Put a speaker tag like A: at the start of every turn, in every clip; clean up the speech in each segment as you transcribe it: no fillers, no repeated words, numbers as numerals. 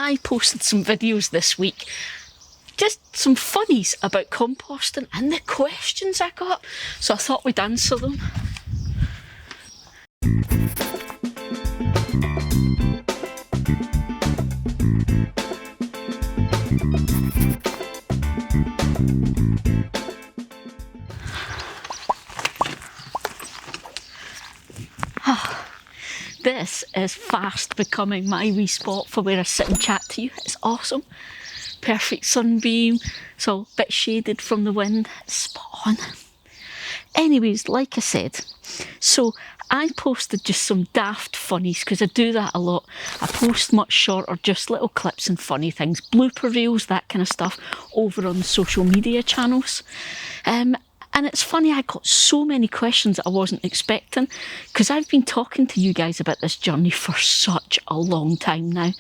A: I posted some videos this week, just some funnies about composting and the questions I got, so I thought we'd answer them. This is fast becoming my wee spot for where I sit and chat to you. It's awesome. Perfect sunbeam. It's all a bit shaded from the wind. It's spot on. Anyways, like I said, so I posted just some daft funnies because I do that a lot. I post much shorter, just little clips and funny things, blooper reels, that kind of stuff, over on the social media channels. And it's funny, I got so many questions that I wasn't expecting because I've been talking to you guys about this journey for such a long time now.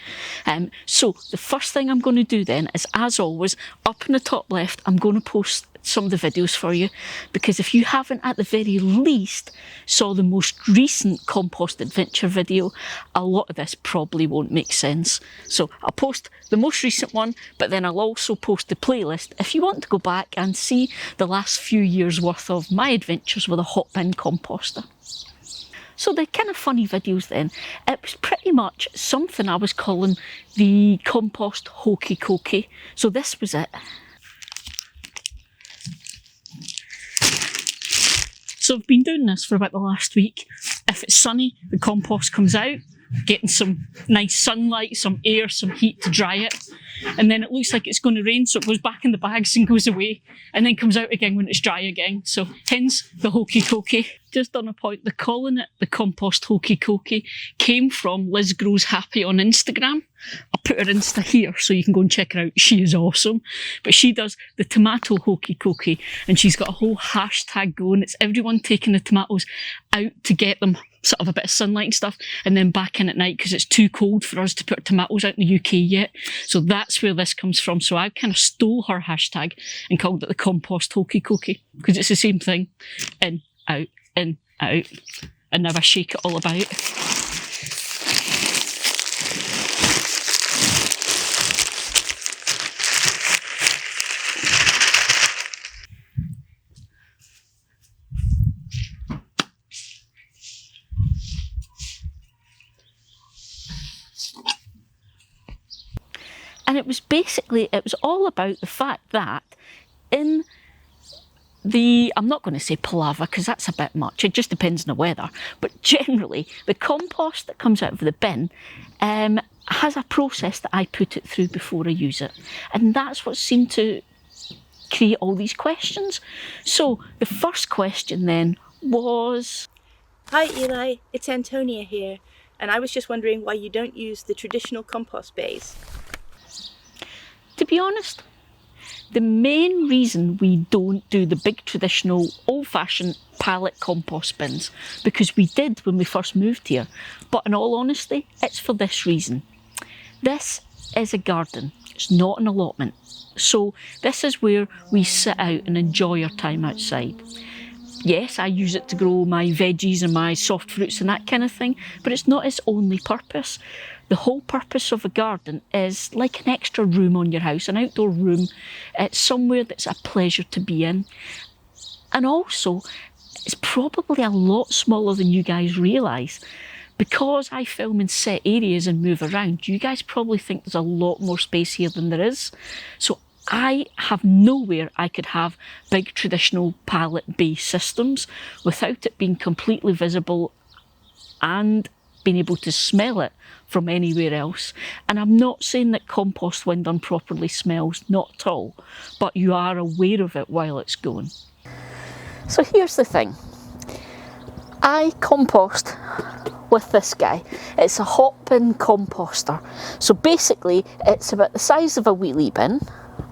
A: So the first thing I'm going to do then is, as always, up in the top left, I'm going to post some of the videos for you, because if you haven't at the very least saw the most recent compost adventure video, a lot of this probably won't make sense. So I'll post the most recent one, but then I'll also post the playlist if you want to go back and see the last few years worth of my adventures with a hotbin composter. So the kind of funny videos then, it was pretty much something I was calling the compost hokey cokey. So this was it. So I've been doing this for about the last week. If it's sunny, the compost comes out, getting some nice sunlight, some air, some heat to dry it. And then it looks like it's going to rain, so it goes back in the bags and goes away, and then comes out again when it's dry again. So hence the hokey cokey. Just on a point, the calling it the compost hokey cokey came from Liz Grows Happy on Instagram. I'll put her Insta here so you can go and check her out. She is awesome. But she does the tomato hokey cokey, and she's got a whole hashtag going. It's everyone taking the tomatoes out to get them sort of a bit of sunlight and stuff, and then back in at night because it's too cold for us to put tomatoes out in the UK yet. So that's where this comes from. So I kind of stole her hashtag and called it the compost hokey cokey, because it's the same thing. In, out, and never shake it all about. And it was all about the fact that in the, I'm not going to say palaver because that's a bit much, it just depends on the weather, but generally the compost that comes out of the bin has a process that I put it through before I use it. And that's what seemed to create all these questions. So the first question then was...
B: Hi Eli, it's Antonia here, and I was just wondering why you don't use the traditional compost bays.
A: To be honest, the main reason we don't do the big traditional old-fashioned pallet compost bins, because we did when we first moved here, but in all honesty, it's for this reason. This is a garden, it's not an allotment. So this is where we sit out and enjoy our time outside. Yes, I use it to grow my veggies and my soft fruits and that kind of thing, but it's not its only purpose. The whole purpose of a garden is like an extra room on your house, an outdoor room. It's somewhere that's a pleasure to be in. And also, it's probably a lot smaller than you guys realise. Because I film in set areas and move around, you guys probably think there's a lot more space here than there is. So I have nowhere I could have big traditional pallet-based systems without it being completely visible and being able to smell it from anywhere else. And I'm not saying that compost, when done properly, smells, not at all, but you are aware of it while it's going. So here's the thing. I compost with this guy. It's a hotbin composter. So basically, it's about the size of a wheelie bin.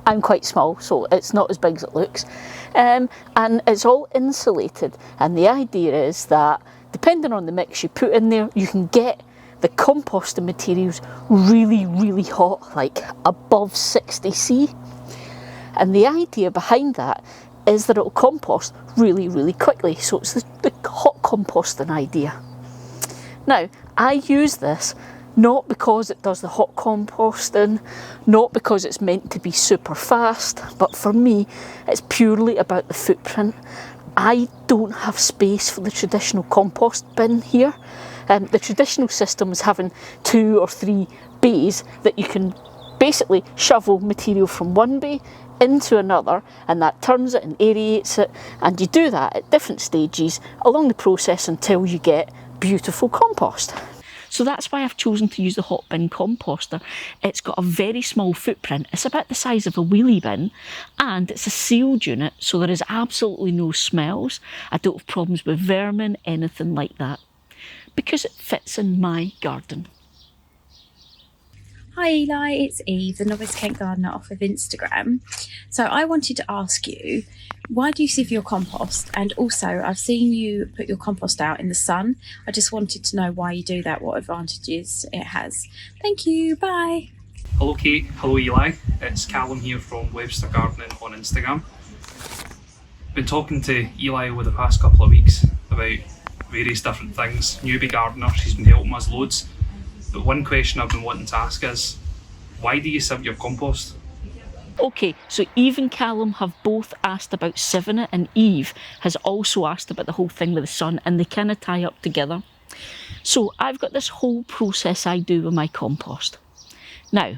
A: I'm quite small, so it's not as big as it looks. And it's all insulated. And the idea is that depending on the mix you put in there, you can get the composting materials really, really hot, like above 60°C. And the idea behind that is that it'll compost really, really quickly. So it's the hot composting idea. Now, I use this Not because it does the hot composting, not because it's meant to be super fast, but for me, it's purely about the footprint. I don't have space for the traditional compost bin here. The traditional system is having 2 or 3 bays that you can basically shovel material from one bay into another, and that turns it and aerates it, and you do that at different stages along the process until you get beautiful compost. So that's why I've chosen to use the hotbin composter. It's got a very small footprint. It's about the size of a wheelie bin, and it's a sealed unit, so there is absolutely no smells. I don't have problems with vermin, anything like that, because it fits in my garden.
C: Hi Eli, it's Eve, the Novice Kent Gardener off of Instagram. So I wanted to ask you, why do you sieve your compost? And also, I've seen you put your compost out in the sun. I just wanted to know why you do that, what advantages it has. Thank you, bye.
D: Hello Kate, hello Eli, it's Callum here from Webster Gardening on Instagram. Been talking to Eli over the past couple of weeks about various different things. Newbie gardener, she's been helping us loads. But one question I've been wanting to ask is, why do you sieve your compost?
A: Okay, so Eve and Callum have both asked about sieving it, and Eve has also asked about the whole thing with the sun, and they kind of tie up together. So I've got this whole process I do with my compost. Now,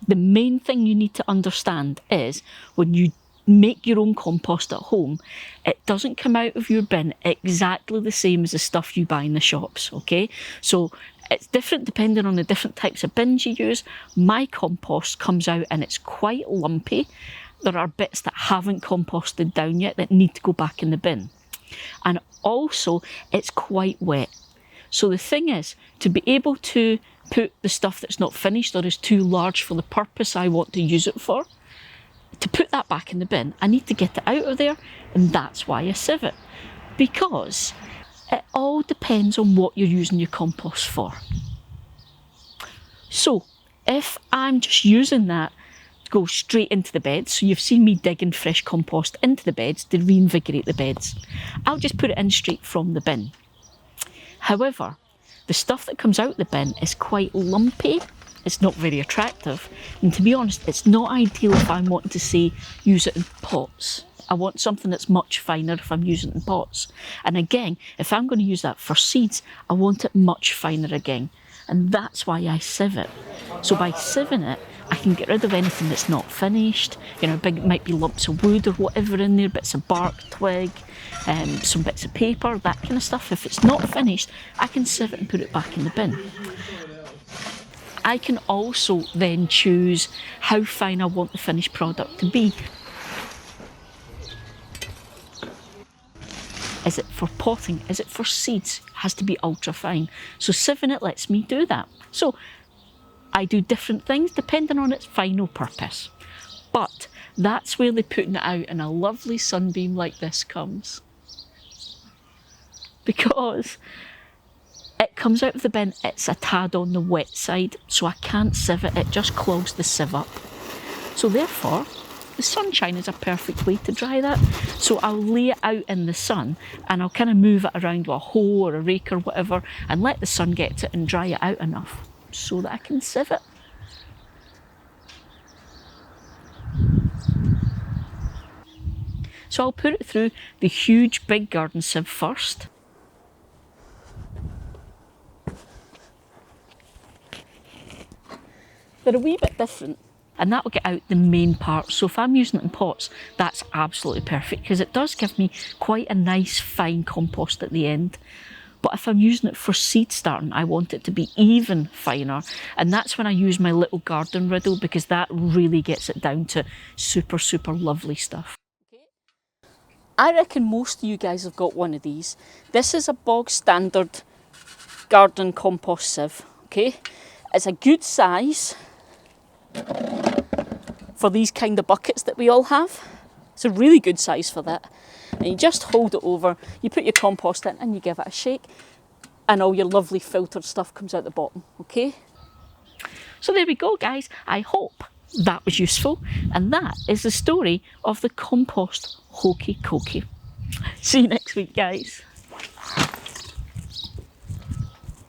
A: the main thing you need to understand is when you make your own compost at home, it doesn't come out of your bin exactly the same as the stuff you buy in the shops, okay? So it's different depending on the different types of bins you use. My compost comes out and it's quite lumpy. There are bits that haven't composted down yet that need to go back in the bin. And also, it's quite wet. So the thing is, to be able to put the stuff that's not finished or is too large for the purpose I want to use it for, to put that back in the bin, I need to get it out of there, and that's why I sieve it. Because it all depends on what you're using your compost for. So if I'm just using that to go straight into the beds, so you've seen me digging fresh compost into the beds to reinvigorate the beds, I'll just put it in straight from the bin. However, the stuff that comes out the bin is quite lumpy. It's not very attractive, and to be honest, it's not ideal if I'm wanting to say use it in pots. I want something that's much finer if I'm using it in pots. And again, if I'm going to use that for seeds, I want it much finer again. And that's why I sieve it. So by sieving it, I can get rid of anything that's not finished. You know, might be lumps of wood or whatever in there, bits of bark, twig, some bits of paper, that kind of stuff. If it's not finished, I can sieve it and put it back in the bin. I can also then choose how fine I want the finished product to be. Is it for potting? Is it for seeds? It has to be ultra fine. So sieving it lets me do that. So I do different things depending on its final purpose. But that's where the putting it out in a lovely sunbeam like this comes. Because it comes out of the bin, it's a tad on the wet side, so I can't sieve it, it just clogs the sieve up. So therefore, the sunshine is a perfect way to dry that. So I'll lay it out in the sun and I'll kind of move it around with a hoe or a rake or whatever and let the sun get to it and dry it out enough so that I can sieve it. So I'll put it through the huge big garden sieve first. They're a wee bit different, and that will get out the main part. So if I'm using it in pots, that's absolutely perfect because it does give me quite a nice fine compost at the end. But if I'm using it for seed starting, I want it to be even finer, and that's when I use my little garden riddle because that really gets it down to super, super lovely stuff. I reckon most of you guys have got one of these. This is a bog standard garden compost sieve, okay? It's a good size for these kind of buckets that we all have. It's a really good size for that. And you just hold it over, you put your compost in and you give it a shake and all your lovely filtered stuff comes out the bottom, okay? So there we go guys, I hope that was useful, and that is the story of the compost hokey cokey. See you next week guys.